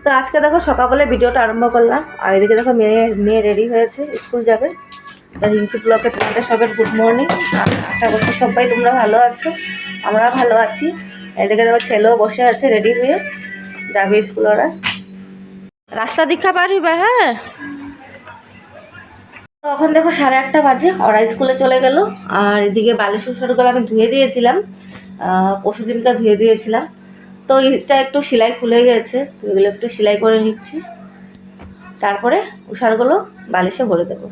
তো আজকে দেখো সকালবেলা ভিডিওটা আরম্ভ করলাম। আর এদিকে দেখো মেয়ে রেডি হয়েছে, স্কুল যাবে। তো রিঙ্কি ব্লগে তোমাদের সবার গুড মর্নিং। আশা করছি সবাই তোমরা ভালো আছো, আমরা ভালো আছি। এদিকে দেখো ছেলেও বসে আছে রেডি হয়ে যাবে স্কুল। ওরা রাস্তা দীক্ষা পারিবে। হ্যাঁ, তখন দেখো 8:30 বাজে, ওরা স্কুলে চলে গেল। আর এদিকে বালিশ গুলো আমি ধুয়ে দিয়েছিলাম, পরশু দিনকে ধুয়ে দিয়েছিলাম। তো এটা একটু সেলাই খুলে গেছে, তো এগুলো একটু সেলাই করে নিচ্ছি। তারপরে উষারগুলো বালিশে ভরে দেবো।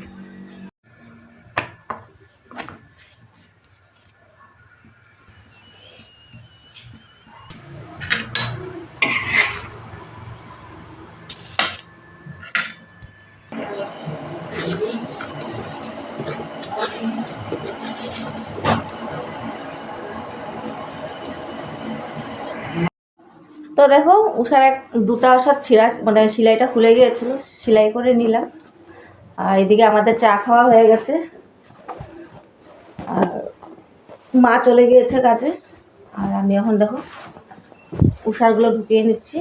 তো দেখো উষার দুটা উষার ছিঁড়া মানে সেলাইটা খুলে গিয়েছিল, সেলাই করে নিলাম। আর এদিকে আমাদের চা খাওয়া হয়ে গেছে, আর মা চলে গিয়েছে কাজে। আর আমি এখন দেখো উষারগুলো ঢুকিয়ে নিচ্ছি।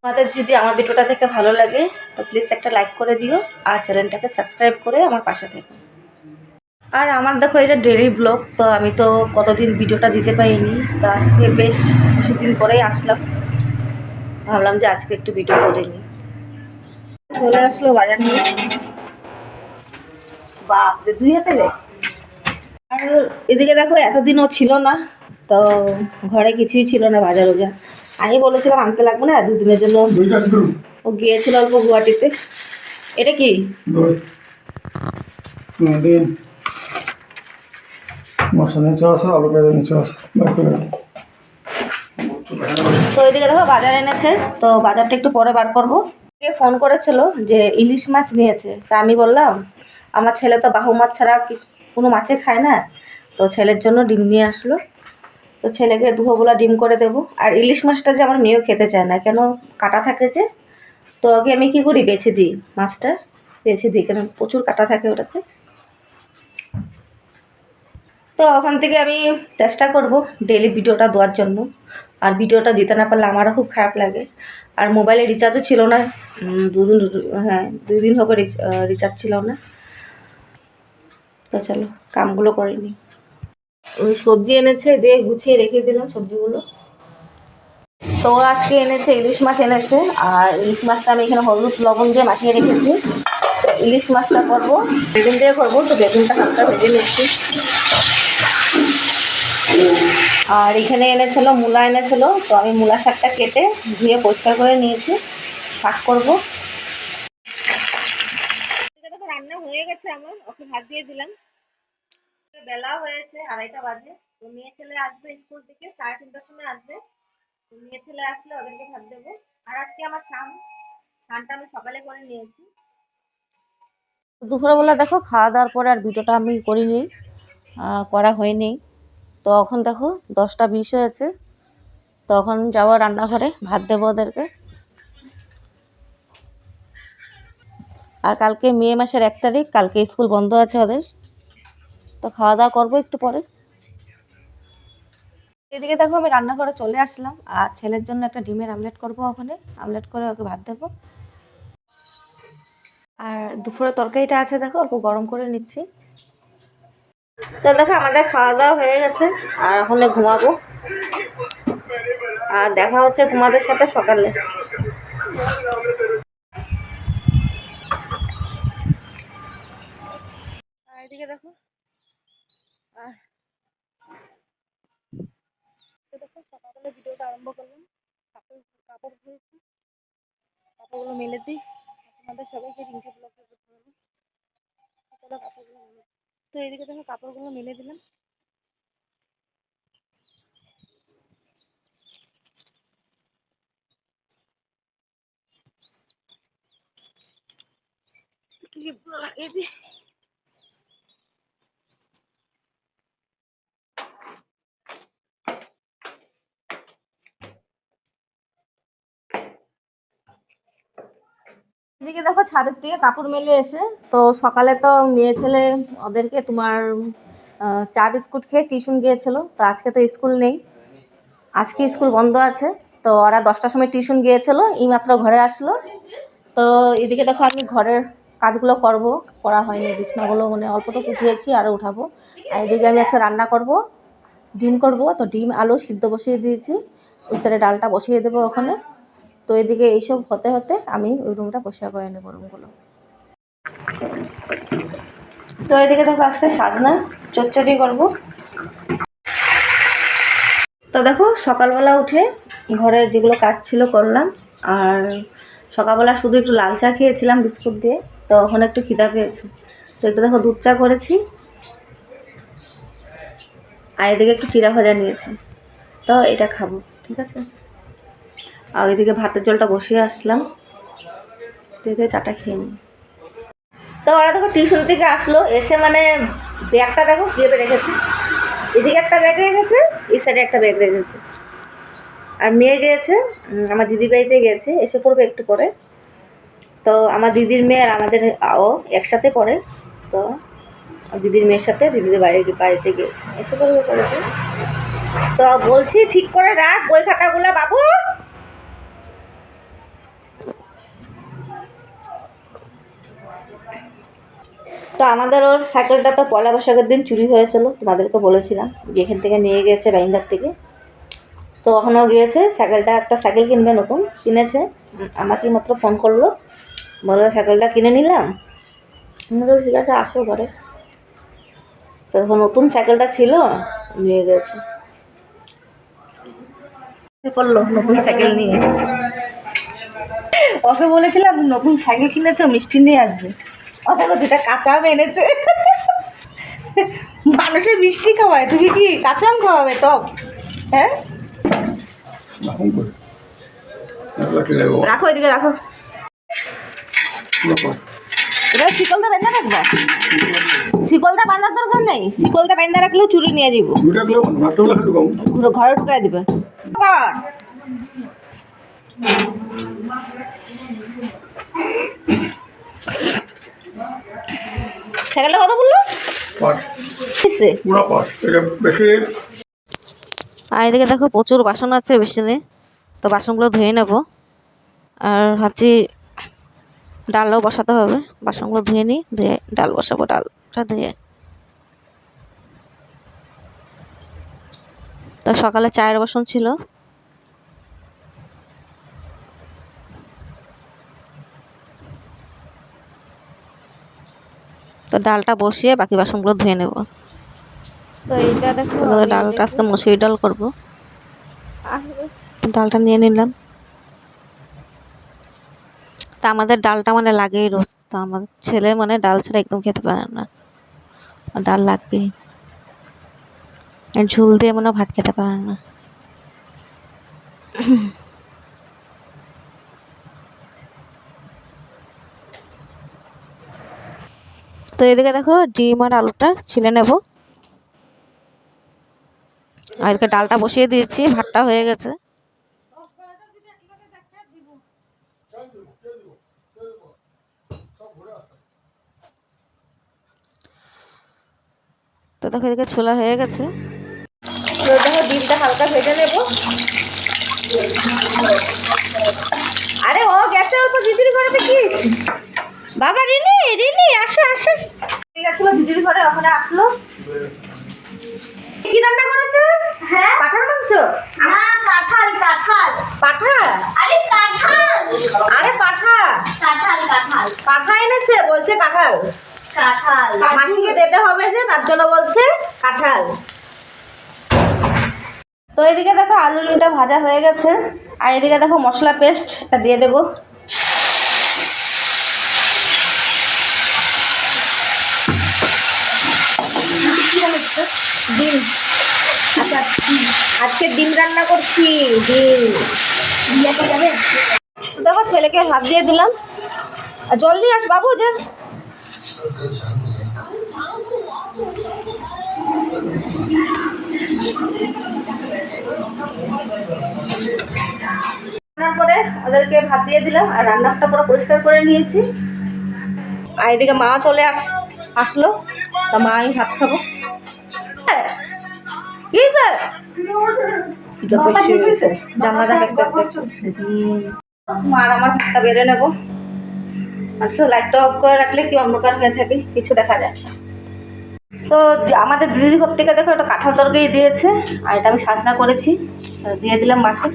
তোমাদের যদি আমার ভিডিওটা দেখে ভালো লাগে তো প্লিজ একটা লাইক করে দিও, আর চ্যানেলটাকে সাবস্ক্রাইব করে আমার পাশে থেকো। আর আমার দেখো এটা ডেইলি ব্লগ, তো আমি তো কতদিন ভিডিওটা দিতে পারিনি। তো আজকে বেশ কিছুদিন পরেই আসলাম, ভাবলাম যে আজকে একটু ভিডিও করে নিই। চলে আসলো বাজার নিয়ে, বাপরে 2 হাতে। আর এদিকে দেখো এতদিনও ছিল না, তো ঘরে কিছুই ছিল না বাজার ওজার। আমি বলেছিলাম আনতে লাগবে না, 2 দিনের জন্য ও গিয়েছিল অল্প গুয়াহাটিতে। এটা কি তো এদিকে দেখো বাজার এনেছে, তো বাজারটা একটু পরে বার করবো। ফোন করেছিল যে ইলিশ মাছ নিয়েছে, তা আমি বললাম আমার ছেলে তো বাহু মাছ ছাড়া কোনো মাছে খায় না, তো ছেলের জন্য ডিম নিয়ে আসলো। তো ছেলেকে দুপুরবেলা ডিম করে দেবো। আর ইলিশ মাছটা যে আমার মেয়েও খেতে চায় না, কেন কাটা থাকে যে। তো আগে আমি কী করি, বেছে দিই মাছটা, বেছে দিই, কেন প্রচুর কাটা থাকে ওটাতে। তো ওখান থেকে আমি চেষ্টা করব ডেইলি ভিডিওটা দেওয়ার জন্য। আর ভিডিওটা দিতে না পারলে আমারও খুব খারাপ লাগে। আর মোবাইলে রিচার্জও ছিল না, 2 দিন হবে রিচার্জ ছিল না। তো চলো কামগুলো করে নিই। ওই সবজি এনেছে, দিয়ে গুছিয়ে রেখে দিলাম সবজিগুলো। তো আজকে এনেছে ইলিশ মাছ এনেছে, আর ইলিশ মাছটা আমি এখানে হলুদ লবণ দিয়ে মাখিয়ে রেখেছি। ইলিশ মাছটা করবো বেগুন দিয়ে করবো, তো বেগুনটা হালকা ভেজে নিচ্ছি। আর এখানে এনেছিল মূলা এনেছিল, তো আমি মূলা শাকটা কেটে ধুয়ে পরিষ্কার করে নিয়েছি, শাক করবো। রান্না হয়ে গেছে আমার, ওকে ভাত দিয়ে দিলাম। বেলা হয়েছে 2:30 বাজে। তো মেয়ে ছেলে আসবে স্কুল থেকে, 3:30টার সময় আসবে। তো মেয়ে ছেলে আসলে ওদেরকে ভাত দেবো। আর আজকে আমার স্নানটা আমি সকালে করে নিয়েছি। দুপুরবেলা দেখো খাওয়া দাওয়ার পরে আর ভিডিওটা আমি করিনি, করা হয়নি। তো এখন দেখো 10টা 20 হয়েছে, তখন যাবো রান্নাঘরে ভাত দেবো ওদেরকে। আর কালকে মে মাসের 1 তারিখ, কালকে স্কুল বন্ধ আছে ওদের। তো খাওয়া দাওয়া করবো একটু পরে। এদিকে দেখো আমি রান্নাঘরে চলে আসলাম, আর ছেলের জন্য একটা ডিমের আমলেট করবো, ওখানে আমলেট করে ওকে ভাত দেবো। আর দুপুরে তরকারিটা আছে দেখো, অল্প গরম করে নিচ্ছি। তো দেখো আমাদের খাওয়া দাওয়া হয়ে গেছে, আর এখন ঘুমাবো। আর দেখা হচ্ছে তোমাদের সাথে সকালে। দেখো। আর দেখো সকালবেলা ভিডিওটা আরম্ভ করলাম। কাপড় ধুয়েছি, কাপড়গুলো মেলে দিই। তোমাদের সবাইকে রিঙ্কি ব্লগে করতে হবে। কাপড়গুলো মেলে, তো এদিকে দেখো কাপড়গুলো মেলে দিলাম। লাগিয়ে দিই। এদিকে দেখো ছাদের থেকে কাপড় মেলে এসে, তো সকালে তো মেয়ে ছেলে ওদেরকে তোমার চা বিস্কুট খেয়ে টিউশন গিয়েছিল। তো আজকে তো স্কুল নেই, আজকে স্কুল বন্ধ আছে। তো ওরা 10টার সময় টিউশন গিয়েছিল, এইমাত্র ঘরে আসলো। তো এদিকে দেখো আমি ঘরের কাজগুলো করা হয়নি, বিছনাগুলো মানে অল্পটুকু উঠিয়েছি, আরও উঠাবো। আর এদিকে আমি আজকে রান্না করব, ডিম করব। তো ডিম আলু সিদ্ধ বসিয়ে দিয়েছি, ওই সাইডে ডালটা বসিয়ে দেবো ওখানে। তো এদিকে এইসব হতে হতে আমি ওই রুমটা পরিষ্কার করে নেবো, রুমগুলো। তো এদিকে দেখো আজকে সাজনা চচ্চড়ি করবো। তো দেখো সকালবেলা উঠে ঘরের যেগুলো কাজ ছিল করলাম। আর সকালবেলা শুধু একটু লাল চা খেয়েছিলাম বিস্কুট দিয়ে, তো ওখানে একটু খিদা পেয়েছে। তো একটু দেখো দুধ চা করেছি, আর এদিকে একটু চিড়া ভাজা নিয়েছি। তো এটা খাবো, ঠিক আছে। আর এদিকে ভাতের জলটা বসিয়ে আসলাম, এদিকে চাটা খেয়ে নিই। তো ওরা দেখো টিউশন থেকে আসলো, এসে মানে ব্যাগটা দেখো ভেবে রেখেছে। এদিকে একটা ব্যাগ রেখেছে, এই সাইডে একটা ব্যাগ রেখেছে। আর মেয়ে গিয়েছে আমার দিদির বাড়িতে, গেছে এসে পড়বে একটু পরে। তো আমার দিদির মেয়ে আর আমাদের ও একসাথে পড়ে। তো দিদির মেয়ের সাথে দিদির বাড়িতে গিয়েছে, এসে পড়বে পরে। তো বলছি ঠিক করে রাখ বই খাতাগুলো বাবু। তো আমাদের ওর সাইকেলটা তো পয়লা বৈশাখের দিন চুরি হয়েছিল, তোমাদেরকে বলেছিলাম, যেখান থেকে নিয়ে গিয়েছে বাইন্দার থেকে। তো ওখানেও গিয়েছে, সাইকেলটা একটা সাইকেল কিনবে, নতুন কিনেছে। আমাকে মাত্র ফোন করলো, বললো সাইকেলটা কিনে নিলাম। ঠিক আছে আসো ঘরে। তো তখন নতুন সাইকেলটা ছিল, নিয়ে গেছে। করলো নতুন সাইকেল নিয়ে। ওকে বলেছিলাম নতুন সাইকেল কিনেছো, মিষ্টি নিয়ে আসবে। ও বলো দুটা কাঁচা আম এনেছে। মানুষের মিষ্টি খাওয়ায়, তুমি কি কাঁচা আম খাওয়াবে টক? হ্যাঁ রাখো, এদিকে রাখো। এটা শিকলটা বেঁধে রাখবা, শিকলটা বাঁধার দরকার নেই, শিকলটা বেঁধে রাখলেও চুরি নিয়ে যাব, ঘরে ঢুকাই দিবে। সাইকেলটা কত বললো? আর এদিকে দেখো প্রচুর বাসন আছে বেসিনে, তো বাসনগুলো ধুয়ে নেব। আর ভাবছি ডালও বসাতে হবে, বাসনগুলো ধুয়ে নিই, ধুয়ে ডাল বসাবো, ডালটা ধুয়ে। তো সকালে চায়ের বাসন ছিল, তো ডালটা বসিয়ে বাকি বাসনগুলো ধুয়ে নেব। তো এইটা দেখো ডালটা আজকে মসুরি ডাল করবো, ডালটা নিয়ে নিলাম। তা আমাদের ডালটা মানে লাগেই রোজ, তো আমাদের ছেলে মানে ডাল ছাড়া একদম খেতে পারে না, ডাল লাগবেই। ঝুল দিয়ে মনে ভাত খেতে পারে না। তো এদিকে দেখো ডিম আর আলুটা ছিলে নেব। আর এদিকে ডালটা বসিয়ে দিয়েছি, ভাতটা হয়ে গেছে। তো দেখো এদিকে ছোলা হয়ে গেছে। তো দেখো ডিমটা হালকা ভেজে নেব। আরে ও গেছে ওর দিদির ঘরে, কি বাবা রিনি রিনি আসো আসো, ঠিক আছে দিদির ঘরে, ওখানে আসলো। কি রান্না করেছে? হ্যাঁ পাঠার মাংস না, কাঁঠাল কাঁঠাল পাঠা। আরে কাঁঠাল, আরে পাঠা, কাঁঠাল কাঁঠাল পাঠা এনেছে, বলছে কাঁঠাল। কাঁঠাল মাসিকে দিতে হবে যে, তার জন্য বলছে কাঁঠাল। তো এদিকে দেখো আলু ডিমটা ভাজা হয়ে গেছে, আর এদিকে দেখো মশলা পেস্ট এটা দিয়ে দেবো। ডিম, আচ্ছা আজকে ডিম রান্না করছি, ডিম দিয়াতে যাবে। তো দেখো ছেলেকে ভাত দিয়ে দিলাম, আর জল নিয়ে আস বাবু যে। রান্নার পরে ওদেরকে ভাত দিয়ে দিলাম, আর রান্নাটা পুরো পরিষ্কার করে নিয়েছি। আর এদিকে মা চলে আসলো, তা মা আমি ভাত খাবো। কি স্যার জানলা আর আমার ভাতটা বেড়ে নেবো। আচ্ছা লাইটটা অফ করে রাখলে কি অন্ধকার হয়ে থাকে, কিছু দেখা যায়। তো আমাদের দিদির ঘর থেকে দেখো একটা কাঁঠাল তরকারি দিয়েছে, আর এটা আমি সাজনা করেছি, দিয়ে দিলাম মাকে।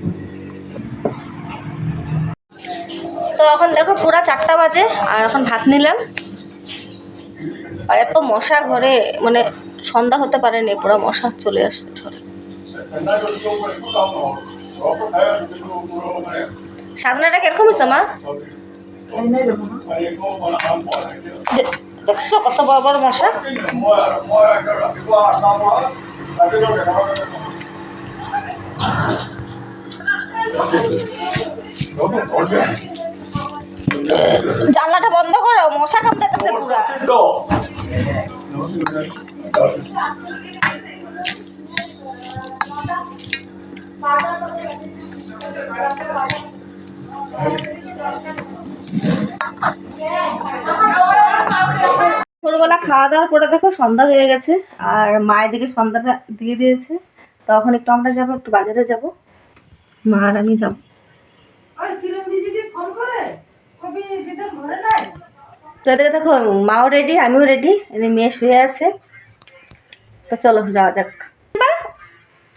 তো এখন দেখো পুরা 4টা বাজে, আর এখন ভাত নিলাম। আর এত মশা ঘরে, মানে সন্ধ্যা হতে পারেনি, পুরো মশা চলে আসছে ঘরে। সাজনাটা কিরকম হয়েছে মা? দেখছো কত বড় বড় মশা। জানলাটা বন্ধ করো, মশা কামড়াতেছে পুরা। ভোরবেলা খাওয়া দাওয়ার পরে দেখো সন্ধ্যা হয়ে গেছে, আর মায়ের দিকে সন্ধ্যাটা দিয়ে দিয়েছে। তখন একটু আমরা যাবো, একটু বাজারে যাব, মা আর আমি যাবো। তো এদিকে দেখো মাও রেডি, আমিও রেডি, এদিকে মেয়ে শুয়ে আছে। তো চলো যাওয়া যাক।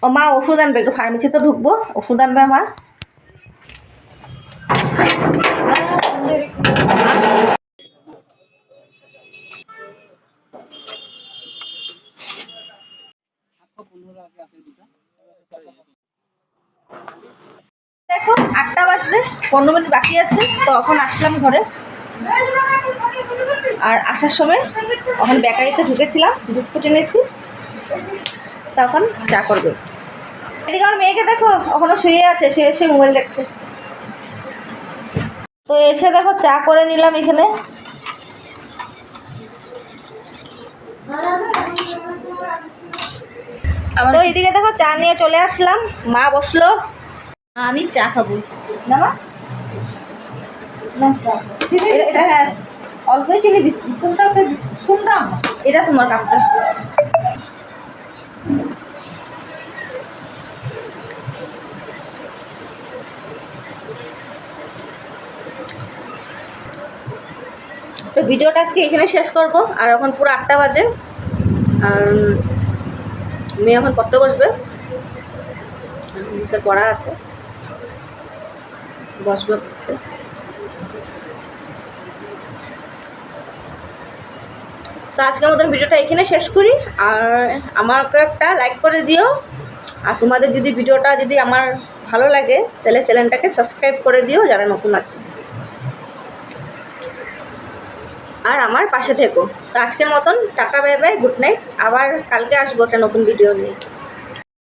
ও মা ওষুধ আনবে, একটু ফার্মেসিতে ঢুকবো, ওষুধ আনবে মা। দেখো 8টা বাজলে 15 মিনিট বাকি আছে, তো এখন আসলাম ঘরে। আর আসার সময় এখন বেকারিতে ঢুকেছিলাম, বিস্কুট এনেছি, তখন চা করবে। এদিকে আমার মেয়েকে দেখো এখনো শুয়ে আছে, শুয়ে শুয়ে মোবাইল দেখছে। তো এসে দেখো চা করে নিলাম এখানে। তো এইদিকে দেখো চা নিয়ে চলে আসলাম, মা বসলো, আমি চা খাবো। না মা না চা চিনি, হ্যাঁ অল্পই চিনি দিচ্ছি। কোনটাতে দিচ্ছি? কোনটা? এটা তোমার কাপটা। তো ভিডিওটা আজকে এখানে শেষ করব। আর এখন পুরো 8টা বাজে, আর মেয়ে এখন পড়তে বসবে, স্যার পড়া আছে, বসবে। তো আজকে আমাদের ভিডিওটা এখানে শেষ করি। আর আমাকে একটা লাইক করে দিও, আর তোমাদের যদি ভিডিওটা যদি আমার ভালো লাগে তাহলে চ্যানেলটাকে সাবস্ক্রাইব করে দিও যারা নতুন আছে, আর আমার পাশে থেকো। তো আজকের মতন tata, bye bye, good night. আবার কালকে আসবো একটা নতুন ভিডিও নিয়ে।